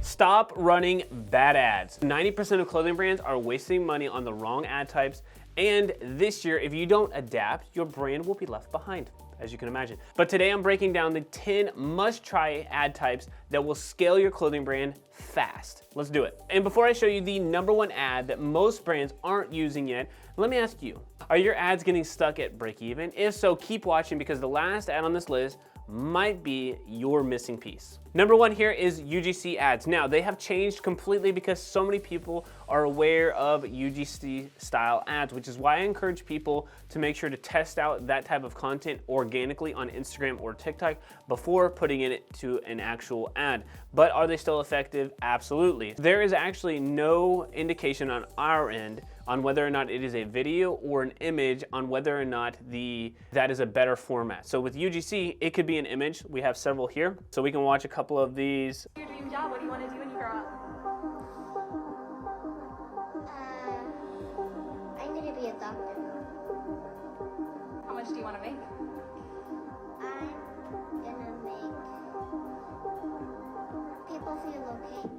Stop running bad ads. 90% of clothing brands are wasting money on the wrong ad types, and this year, if you don't adapt, your brand will be left behind, as you can imagine. But today I'm breaking down the 10 must-try ad types that will scale your clothing brand fast. Let's do it. And before I show you the #1 ad that most brands aren't using yet, let me ask you, are your ads getting stuck at break even? If so, keep watching because the last ad on this list might be your missing piece. #1 here is UGC ads. Now, they have changed completely because so many people are aware of UGC style ads, which is why I encourage people to make sure to test out that type of content organically on Instagram or TikTok before putting it to an actual ad. But are they still effective? Absolutely. There is actually no indication on our end on whether or not it is a video or an image, on whether or not that is a better format. So with UGC, it could be an image. We have several here. So we can watch a couple of these. Your dream job, what do you want to do when you grow up? I'm going to be a doctor. How much do you want to make? I'm going to make people feel okay.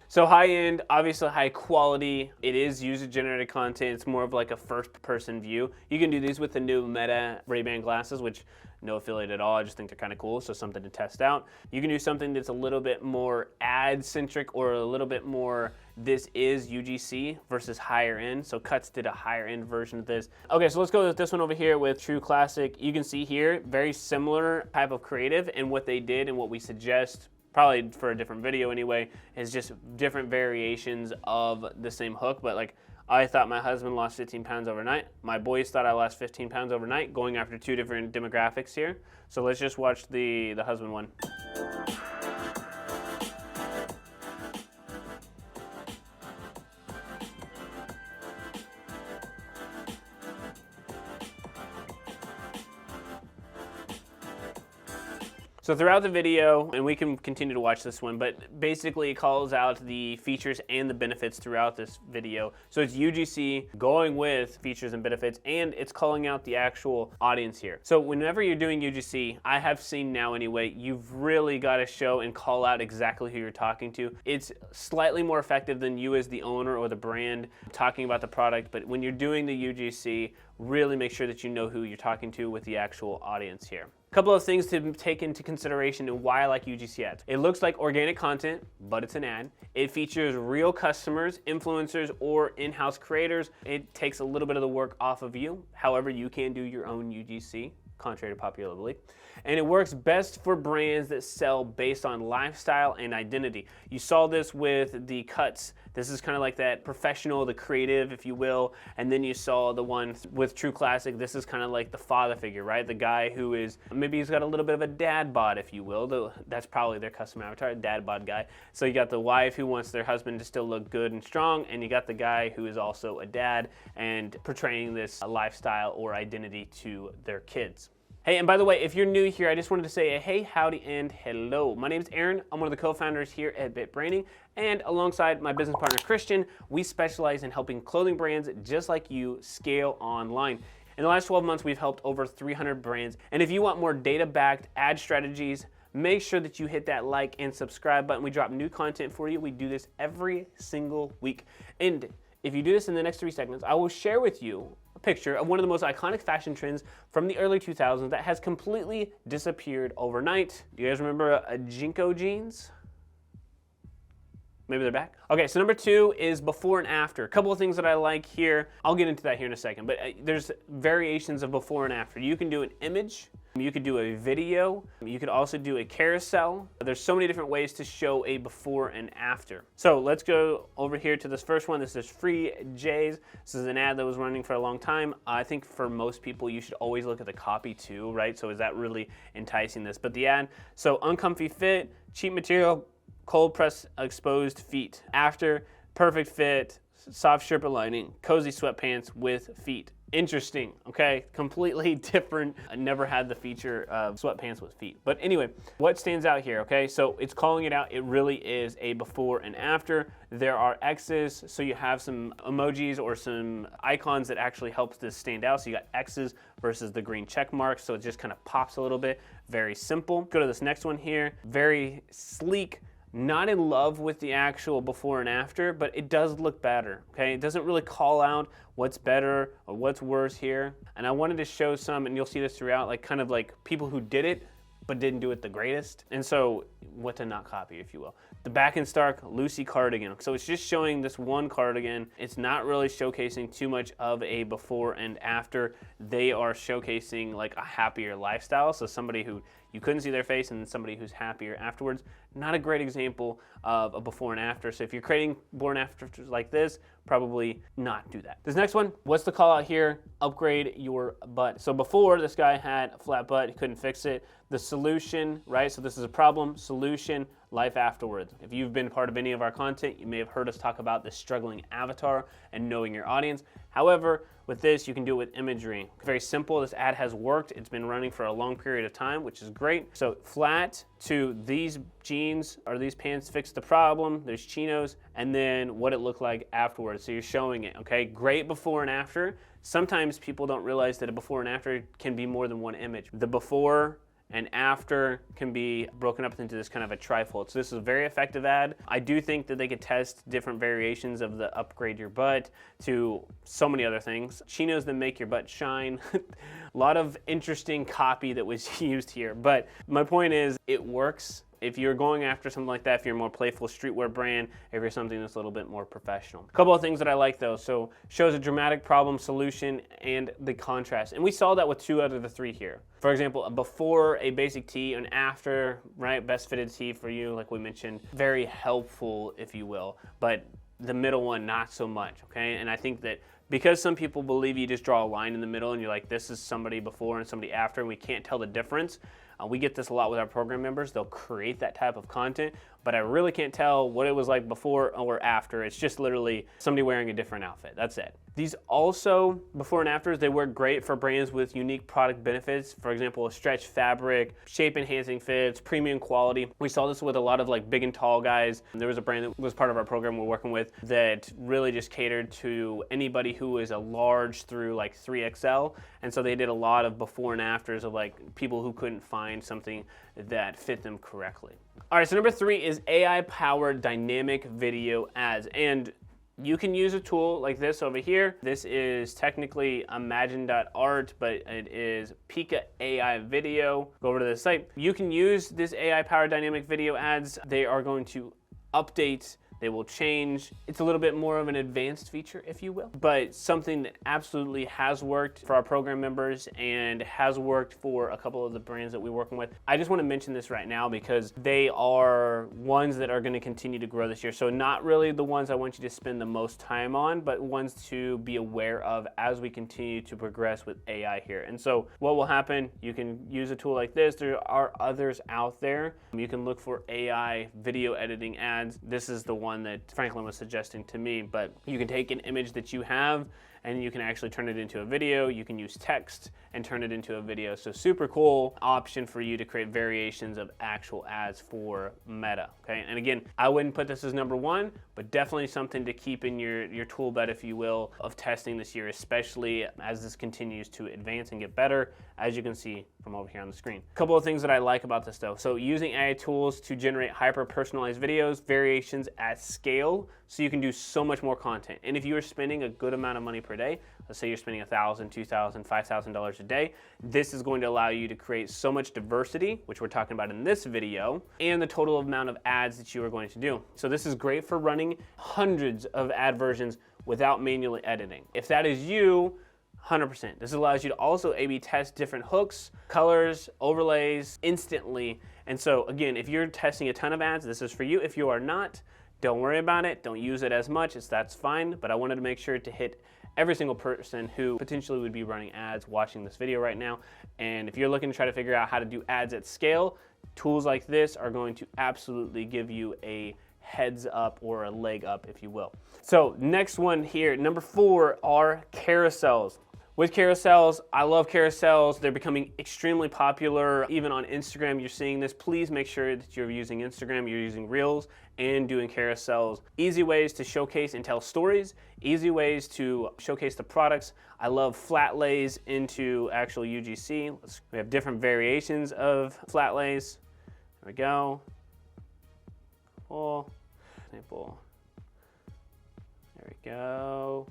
So high end, obviously high quality. It is user-generated content. It's more of like a first-person view. You can do these with the new Meta Ray-Ban glasses, which no affiliate at all. I just think they're kind of cool, so something to test out. You can do something that's a little bit more ad-centric or a little bit more this is UGC versus higher end. So Cuts did a higher end version of this. Okay, so let's go with this one over here with True Classic. You can see here, very similar type of creative, and what they did and what we suggest, probably for a different video anyway, is just different variations of the same hook. But like, I thought my husband lost 15 pounds overnight. My boys thought I lost 15 pounds overnight, going after two different demographics here. So let's just watch the husband one. So throughout the video, and we can continue to watch this one, but basically it calls out the features and the benefits throughout this video. So it's UGC going with features and benefits, and it's calling out the actual audience here. So whenever you're doing UGC, I have seen now anyway, you've really got to show and call out exactly who you're talking to. It's slightly more effective than you as the owner or the brand talking about the product, but when you're doing the UGC, really make sure that you know who you're talking to with the actual audience here. Couple of things to take into consideration and why I like UGC ads. It looks like organic content, but it's an ad. It features real customers, influencers, or in-house creators. It takes a little bit of the work off of you. However, you can do your own UGC, contrary to popular belief. And it works best for brands that sell based on lifestyle and identity. You saw this with the Cuts. This is kind of like that professional, the creative, if you will. And then you saw the one with True Classic. This is kind of like the father figure, right? The guy who is, maybe he's got a little bit of a dad bod, if you will. That's probably their custom avatar, dad bod guy. So you got the wife who wants their husband to still look good and strong, and you got the guy who is also a dad and portraying this lifestyle or identity to their kids. Hey, and by the way, if you're new here, I just wanted to say a hey, howdy, and hello. My name is Aaron. I'm one of the co-founders here at BitBranding, and alongside my business partner, Christian, we specialize in helping clothing brands just like you scale online. In the last 12 months, we've helped over 300 brands, and if you want more data-backed ad strategies, make sure that you hit that like and subscribe button. We drop new content for you. We do this every single week. And if you do this in the next 3 segments, I will share with you a picture of one of the most iconic fashion trends from the early 2000s that has completely disappeared overnight. Do you guys remember Jinko jeans? Maybe they're back. Okay, so #2 is before and after. A couple of things that I like here. I'll get into that here in a second, but there's variations of before and after. You can do an image, you could do a video, you could also do a carousel. There's so many different ways to show a before and after. So let's go over here to this first one. This is Free J's. This is an ad that was running for a long time. I think for most people, you should always look at the copy too, right? So is that really enticing this? But the ad, so uncomfy fit, cheap material, cold press exposed feet. After, perfect fit, soft Sherpa lining, cozy sweatpants with feet. Interesting, okay? Completely different. I never had the feature of sweatpants with feet. But anyway, what stands out here, okay? So it's calling it out. It really is a before and after. There are X's, so you have some emojis or some icons that actually helps this stand out. So you got X's versus the green check marks, so it just kind of pops a little bit. Very simple. Go to this next one here. Very sleek. Not in love with the actual before and after, but it does look better, okay? It doesn't really call out what's better or what's worse here. And I wanted to show some, and you'll see this throughout, like kind of like people who did it, but didn't do it the greatest. And so what to not copy, if you will. The Back in Stark Lucy cardigan. So it's just showing this one cardigan. It's not really showcasing too much of a before and after. They are showcasing like a happier lifestyle. So somebody who you couldn't see their face and then somebody who's happier afterwards. Not a great example of a before and after. So if you're creating before and afters like this, probably not do that. This next one, what's the call out here? Upgrade your butt. So before, this guy had a flat butt, he couldn't fix it. The solution, right? So this is a problem, solution, life afterwards. If you've been part of any of our content, you may have heard us talk about the struggling avatar and knowing your audience. However, with this, you can do it with imagery. Very simple. This ad has worked. It's been running for a long period of time, which is great. So flat to these jeans or these pants fix the problem. There's chinos, and then what it looked like afterwards. So you're showing it, okay? Great before and after. Sometimes people don't realize that a before and after can be more than one image. The before and after can be broken up into this kind of a trifold. So this is a very effective ad. I do think that they could test different variations of the upgrade your butt to so many other things. Chinos that make your butt shine. A lot of interesting copy that was used here, but my point is it works. If you're going after something like that, if you're a more playful streetwear brand, if you're something that's a little bit more professional. A couple of things that I like though. So shows a dramatic problem solution and the contrast. And we saw that with 2 out of the 3 here. For example, before a basic tee and after, right, best fitted tee for you, like we mentioned, very helpful, if you will, but the middle one, not so much, okay? And I think that because some people believe you just draw a line in the middle and you're like, this is somebody before and somebody after, and we can't tell the difference. We get this a lot with our program members. They'll create that type of content, but I really can't tell what it was like before or after. It's just literally somebody wearing a different outfit. That's it. These also, before and afters, they work great for brands with unique product benefits. For example, a stretch fabric, shape enhancing fits, premium quality. We saw this with a lot of like big and tall guys. There was a brand that was part of our program we're working with that really just catered to anybody who is a large through like 3XL. And so they did a lot of before and afters of like people who couldn't find something that fit them correctly. All right, so number 3 is AI-powered dynamic video ads. And you can use a tool like this over here. This is technically imagine.art, but it is Pika AI Video. Go over to the site. You can use this AI-powered dynamic video ads. They are going to update. They will change. It's a little bit more of an advanced feature, if you will, but something that absolutely has worked for our program members and has worked for a couple of the brands that we're working with. I just want to mention this right now because they are ones that are going to continue to grow this year. So not really the ones I want you to spend the most time on, but ones to be aware of as we continue to progress with AI here. And so what will happen, you can use a tool like this. There are others out there. You can look for AI video editing ads. This is the one that Franklin was suggesting to me, but you can take an image that you have and you can actually turn it into a video. You can use text and turn it into a video. So super cool option for you to create variations of actual ads for Meta, okay? And again, I wouldn't put this as number 1, but definitely something to keep in your tool belt, if you will, of testing this year, especially as this continues to advance and get better, as you can see from over here on the screen. A couple of things that I like about this though. So using AI tools to generate hyper-personalized videos, variations at scale, so you can do so much more content. And if you are spending a good amount of money per day, let's say you're spending $1,000, $2,000, $5,000 a day, this is going to allow you to create so much diversity, which we're talking about in this video, and the total amount of ads that you are going to do. So this is great for running hundreds of ad versions without manually editing. If that is you, 100%. This allows you to also A/B test different hooks, colors, overlays instantly. And so again, if you're testing a ton of ads, this is for you. If you are not, don't worry about it. Don't use it as much. That's fine. But I wanted to make sure to hit every single person who potentially would be running ads watching this video right now. And if you're looking to try to figure out how to do ads at scale, tools like this are going to absolutely give you a heads up or a leg up, if you will. So next one here, number 4 are carousels. with carousels, I love carousels. They're becoming extremely popular. Even on Instagram, you're seeing this. Please make sure that you're using Instagram, you're using Reels, and doing carousels. Easy ways to showcase and tell stories, easy ways to showcase the products. I love flat lays into actual UGC. We have different variations of flat lays. There we go. Cool. Example. There we go.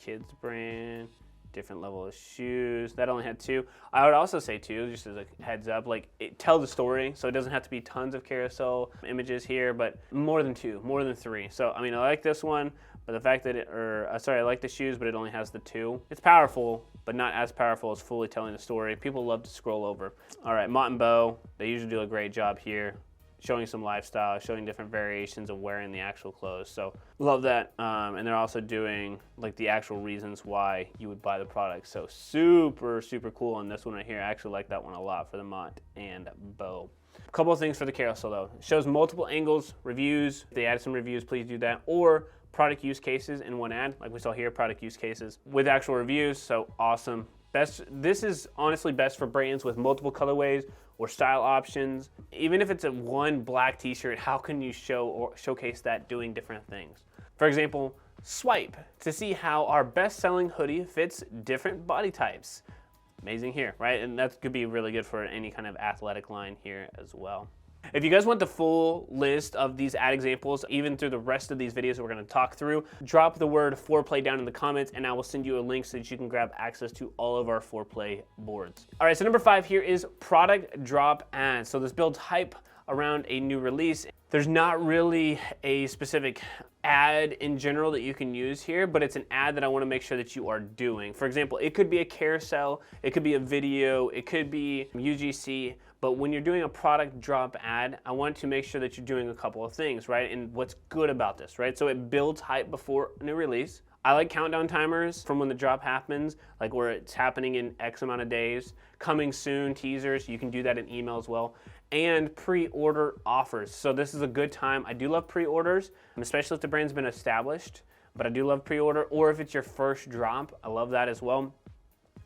Kids brand, different level of shoes. That only had 2. I would also say too, just as a heads up, like tell the story. So it doesn't have to be tons of carousel images here, but more than 2, more than 3. So I mean, I like this one, but the fact that I like the shoes, but it only has the 2. It's powerful, but not as powerful as fully telling the story. People love to scroll over. All right, Mott and Bow, they usually do a great job here, showing some lifestyle, showing different variations of wearing the actual clothes. So love that. And they're also doing like the actual reasons why you would buy the product. So super, super cool on this one right here. I actually like that one a lot for the Mott and Bow. A couple of things for the carousel though. It shows multiple angles, reviews. If they add some reviews, please do that. Or product use cases in one ad, like we saw here, product use cases with actual reviews. So awesome. This is honestly best for brands with multiple colorways or style options. Even if it's a one black t-shirt, how can you showcase that doing different things? For example, swipe to see how our best-selling hoodie fits different body types. Amazing here, right? And that could be really good for any kind of athletic line here as well. If you guys want the full list of these ad examples, even through the rest of these videos that we're going to talk through, drop the word foreplay down in the comments and I will send you a link so that you can grab access to all of our foreplay boards. All right, so number 5 here is product drop ads. So this builds hype around a new release. There's not really a specific ad in general that you can use here, but it's an ad that I want to make sure that you are doing. For example, it could be a carousel, it could be a video, it could be UGC, but when you're doing a product drop ad, I want to make sure that you're doing a couple of things, right? And what's good about this, right? So it builds hype before a new release. I like countdown timers from when the drop happens, like where it's happening in X amount of days. Coming soon teasers, you can do that in email as well. And pre-order offers. So this is a good time. I do love pre-orders, especially if the brand's been established, but I do love pre-order, or if it's your first drop, I love that as well.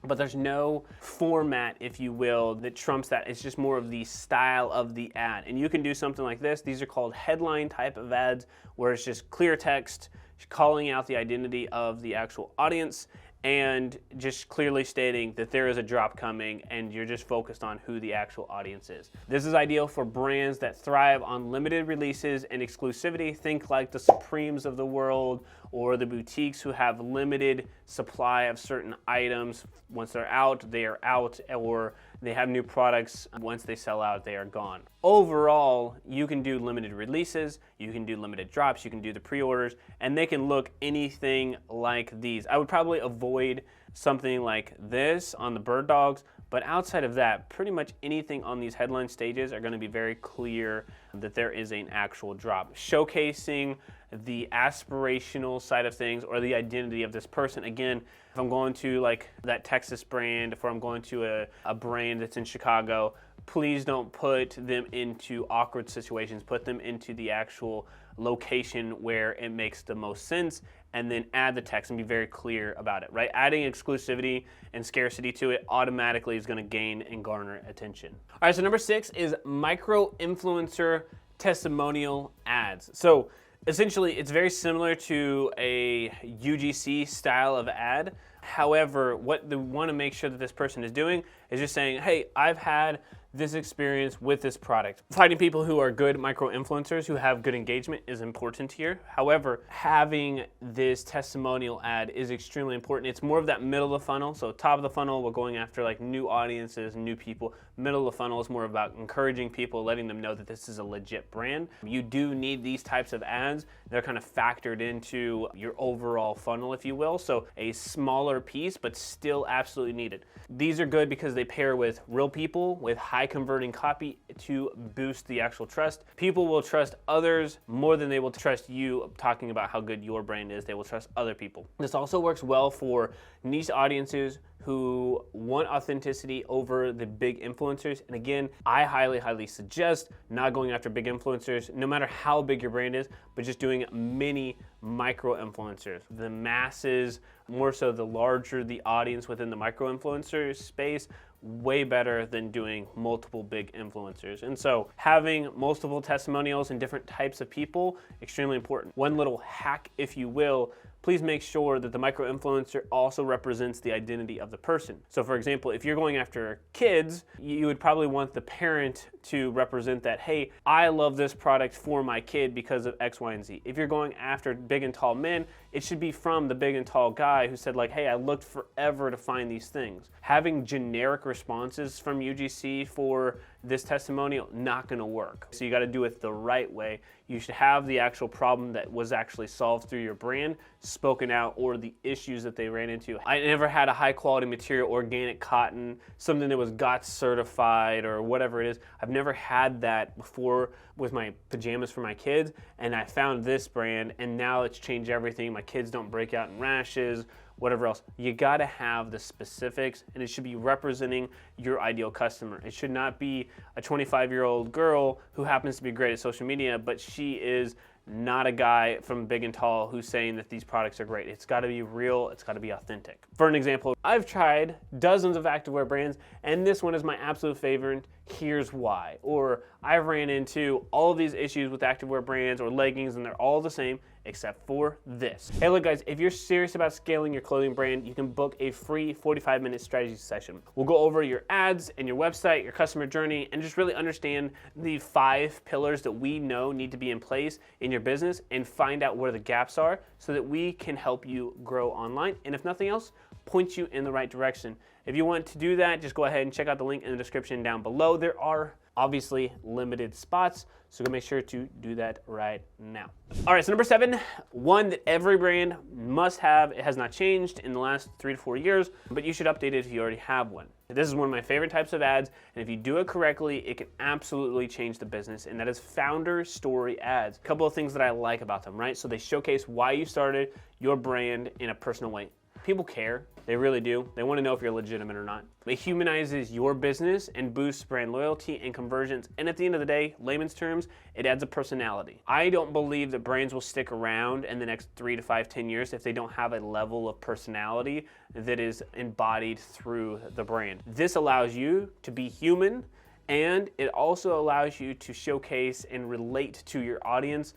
But there's no format, if you will, that trumps that. It's just more of the style of the ad. And you can do something like this. These are called headline type of ads, where it's just clear text, calling out the identity of the actual audience, and just clearly stating that there is a drop coming and you're just focused on who the actual audience is. This is ideal for brands that thrive on limited releases and exclusivity. Think like the Supremes of the world or the boutiques who have limited supply of certain items. Once they're out, they are out, or they have new products. Once they sell out, they are gone. Overall, you can do limited releases, you can do limited drops, you can do the pre-orders, and they can look anything like these. I would probably avoid something like this on the bird dogs, but outside of that, pretty much anything on these headline stages are going to be very clear that there is an actual drop, showcasing the aspirational side of things or the identity of this person. Again, if I'm going to like that Texas brand, if I'm going to a brand that's in Chicago, please don't put them into awkward situations. Put them into the actual location where it makes the most sense, and then add the text and be very clear about it, right? Adding exclusivity and scarcity to it automatically is going to gain and garner attention. All right, so number 6 is micro-influencer testimonial ads. So essentially, it's very similar to a UGC style of ad. However, what they want to make sure that this person is doing is just saying, hey, I've had this experience with this product. Finding people who are good micro-influencers who have good engagement is important here. However, having this testimonial ad is extremely important. It's more of that middle of the funnel. So top of the funnel, we're going after like new audiences, new people. Middle of the funnel is more about encouraging people, letting them know that this is a legit brand. You do need these types of ads. They're kind of factored into your overall funnel, if you will. So a smaller piece, but still absolutely needed. These are good because they pair with real people with high converting copy to boost the actual trust. People will trust others more than they will trust you talking about how good your brand is. They will trust other people. This also works well for niche audiences who want authenticity over the big influencers. And again, I highly, highly suggest not going after big influencers, no matter how big your brand is, but just doing mini micro influencers. The masses, more so the larger the audience within the micro influencer space, way better than doing multiple big influencers. And so having multiple testimonials and different types of people, extremely important. One little hack, if you will, please make sure that the micro influencer also represents the identity of the person. So for example, if you're going after kids, you would probably want the parent to represent that, hey, I love this product for my kid because of X, Y, and Z. If you're going after big and tall men, it should be from the big and tall guy who said like, hey, I looked forever to find these things. Having generic responses from UGC for this testimonial, not gonna work. So you gotta do it the right way. You should have the actual problem that was actually solved through your brand spoken out, or the issues that they ran into. I never had a high quality material, organic cotton, something that was GOTS certified or whatever it is. I've never had that before with my pajamas for my kids, and I found this brand and now it's changed everything. My kids don't break out in rashes, whatever else. You gotta have the specifics, and it should be representing your ideal customer. It should not be a 25-year-old girl who happens to be great at social media, but she is not a guy from Big and Tall who's saying that these products are great. It's gotta be real, it's gotta be authentic. For an example, I've tried dozens of activewear brands, and this one is my absolute favorite. Here's why. Or I've ran into all of these issues with activewear brands or leggings, and they're all the same except for this. Hey, look guys, if you're serious about scaling your clothing brand, you can book a free 45-minute strategy session. We'll go over your ads and your website, your customer journey, and just really understand the 5 pillars that we know need to be in place in your business, and find out where the gaps are so that we can help you grow online. And if nothing else, point you in the right direction. If you want to do that, just go ahead and check out the link in the description down below. There are obviously limited spots, so go make sure to do that right now. All right, so number 7, one that every brand must have. It has not changed in the last 3 to 4 years, but you should update it if you already have one. This is one of my favorite types of ads, and if you do it correctly, it can absolutely change the business, and that is founder story ads. A couple of things that I like about them, right? So they showcase why you started your brand in a personal way. People care, they really do. They want to know if you're legitimate or not. It humanizes your business and boosts brand loyalty and conversions. And at the end of the day, layman's terms, it adds a personality. I don't believe that brands will stick around in the next 3 to 5, 10 years if they don't have a level of personality that is embodied through the brand. This allows you to be human, and it also allows you to showcase and relate to your audience,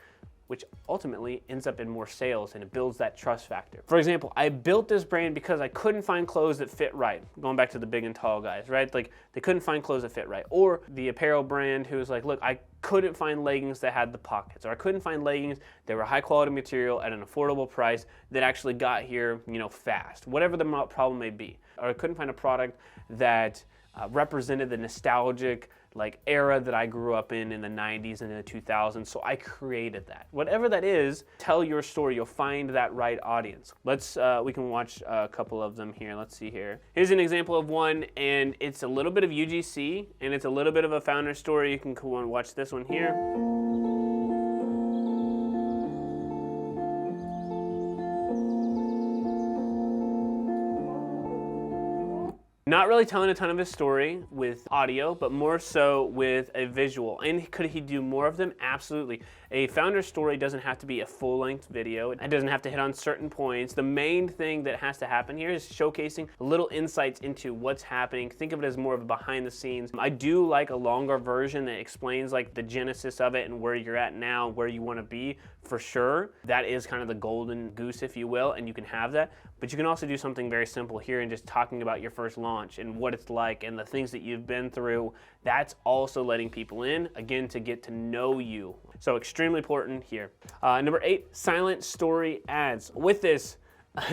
which ultimately ends up in more sales, and it builds that trust factor. For example, I built this brand because I couldn't find clothes that fit right. Going back to the big and tall guys, right? Like, they couldn't find clothes that fit right. Or the apparel brand who was like, look, I couldn't find leggings that had the pockets, or I couldn't find leggings that were high quality material at an affordable price that actually got here, fast. Whatever the problem may be. Or I couldn't find a product that represented the nostalgic era that I grew up in the 90s and in the 2000s, so I created that. Whatever that is, tell your story. You'll find that right audience. We can watch a couple of them here. Let's see here. Here's an example of one, and it's a little bit of UGC, and it's a little bit of a founder story. You can go and watch this one here. Not really telling a ton of his story with audio, but more so with a visual. And could he do more of them? Absolutely. A founder story doesn't have to be a full-length video. It doesn't have to hit on certain points. The main thing that has to happen here is showcasing little insights into what's happening. Think of it as more of a behind the scenes. I do like a longer version that explains the genesis of it and where you're at now, where you want to be, for sure. That is kind of the golden goose, if you will, and you can have that. But you can also do something very simple here and just talking about your first launch and what it's like and the things that you've been through. That's also letting people in, again, to get to know you. So extremely important here. Number 8, silent story ads. With this,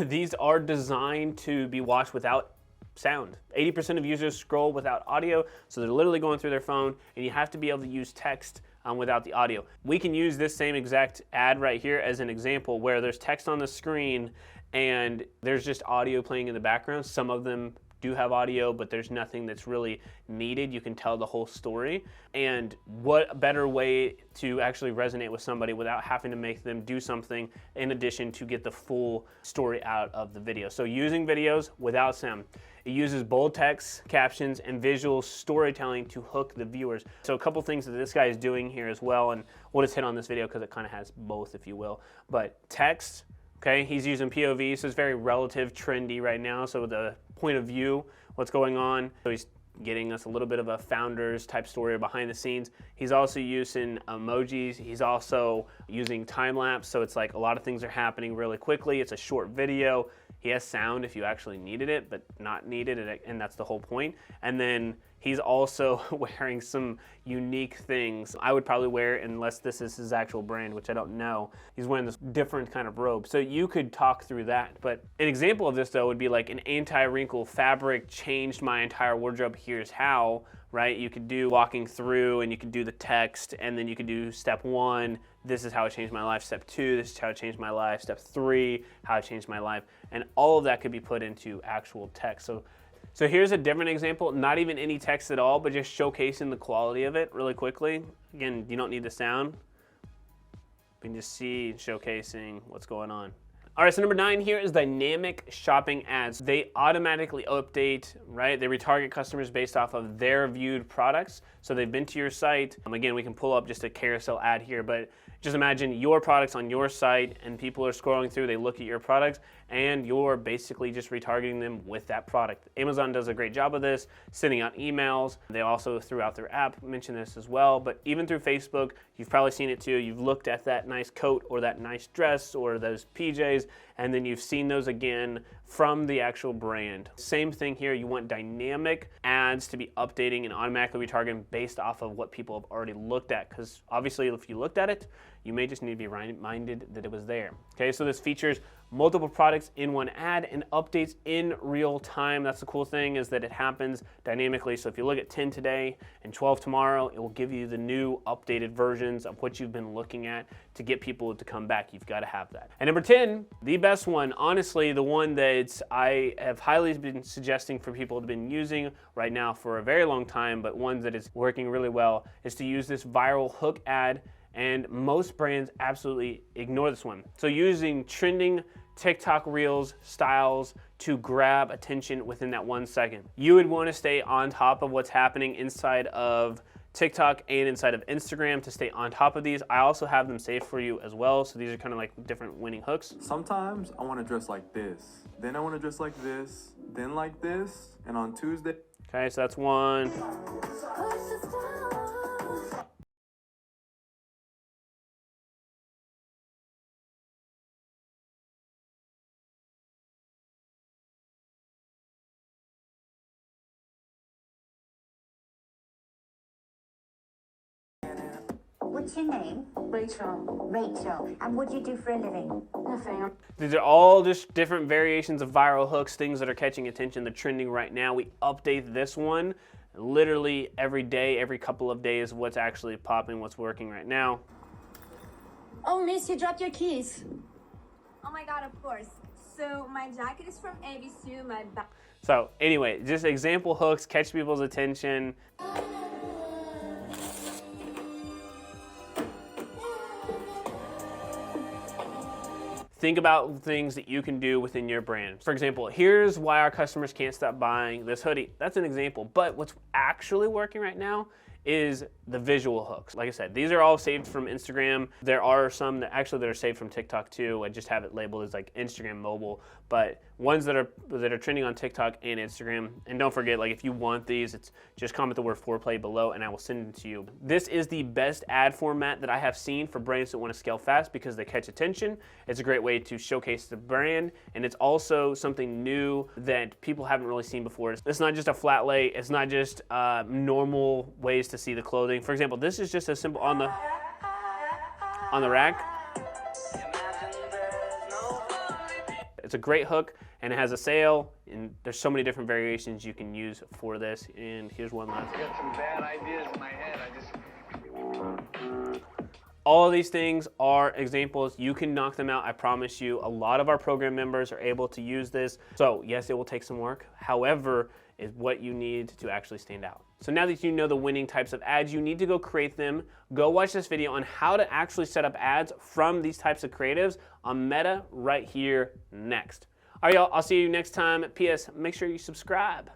these are designed to be watched without sound. 80% of users scroll without audio, so they're literally going through their phone, and you have to be able to use text without the audio. We can use this same exact ad right here as an example where there's text on the screen and there's just audio playing in the background. Some of them do have audio, but there's nothing that's really needed. You can tell the whole story. And what better way to actually resonate with somebody without having to make them do something in addition to get the full story out of the video. So using videos without sound. It uses bold text, captions, and visual storytelling to hook the viewers. So a couple things that this guy is doing here as well, and we'll just hit on this video because it kind of has both, if you will. But text, okay, he's using POV, so it's very relative, trendy right now. So the point of view, what's going on. So he's getting us a little bit of a founders type story behind the scenes. He's also using emojis. He's also using time lapse. So it's like a lot of things are happening really quickly. It's a short video. He has sound if you actually needed it, but not needed, and that's the whole point. And then he's also wearing some unique things. I would probably wear, unless this is his actual brand, which I don't know. He's wearing this different kind of robe. So you could talk through that. But an example of this, though, would be like an anti-wrinkle fabric changed my entire wardrobe. Here's how, right? You could do walking through, and you could do the text, and then you could do step 1. This is how it changed my life. Step 2, this is how it changed my life. Step 3, how it changed my life. And all of that could be put into actual text. So here's a different example, not even any text at all, but just showcasing the quality of it really quickly. Again, you don't need the sound. You can just see showcasing what's going on. All right, so number 9 here is dynamic shopping ads. They automatically update, right? They retarget customers based off of their viewed products. So they've been to your site. Again, we can pull up just a carousel ad here, but just imagine your products on your site and people are scrolling through, they look at your products, and you're basically just retargeting them with that product. Amazon does a great job of this, sending out emails. They also, throughout their app, mention this as well, but even through Facebook, you've probably seen it too. You've looked at that nice coat or that nice dress or those PJs, and then you've seen those again from the actual brand. Same thing here, you want dynamic ads to be updating and automatically retargeting based off of what people have already looked at, because obviously if you looked at it, you may just need to be reminded that it was there. Okay, so this features multiple products in one ad and updates in real time. That's the cool thing, is that it happens dynamically. So if you look at 10 today and 12 tomorrow, it will give you the new updated versions of what you've been looking at to get people to come back. You've got to have that. And number 10, the best one, honestly, the one that I have highly been suggesting for people to have been using right now for a very long time, but one that is working really well, is to use this viral hook ad. And most brands absolutely ignore this one. So using trending TikTok Reels styles to grab attention within that 1 second. You would want to stay on top of what's happening inside of TikTok and inside of Instagram to stay on top of these. I also have them saved for you as well. So these are kind of like different winning hooks. Sometimes I want to dress like this. Then I want to dress like this. Then like this. And on Tuesday. Okay, so that's one. What's your name? Rachel. Rachel. And what do you do for a living? Nothing. These are all just different variations of viral hooks, things that are catching attention, they're trending right now. We update this one literally every day, every couple of days, what's actually popping, what's working right now. Oh, miss, you dropped your keys. Oh my god, of course. So my jacket is from ABC, my bag. So anyway, just example hooks, catch people's attention. Think about things that you can do within your brand. For example, here's why our customers can't stop buying this hoodie. That's an example, but what's actually working right now is the visual hooks. Like I said, these are all saved from Instagram. There are some that are saved from TikTok too. I just have it labeled as like Instagram mobile, but ones that are trending on TikTok and Instagram. And don't forget, like if you want these, it's just comment the word foreplay below and I will send it to you. This is the best ad format that I have seen for brands that want to scale fast because they catch attention. It's a great way to showcase the brand, and it's also something new that people haven't really seen before. It's not just a flat lay. It's not just normal ways to see the clothing. For example, this is just a simple on the rack. It's a great hook and it has a sale, and there's so many different variations you can use for this. And here's one last. I got some bad ideas in my head. All of these things are examples. You can knock them out, I promise you. A lot of our program members are able to use this. So yes, it will take some work. However, is what you need to actually stand out. So now that you know the winning types of ads, you need to go create them. Go watch this video on how to actually set up ads from these types of creatives on Meta right here next. All right, y'all, I'll see you next time. P.S. Make sure you subscribe.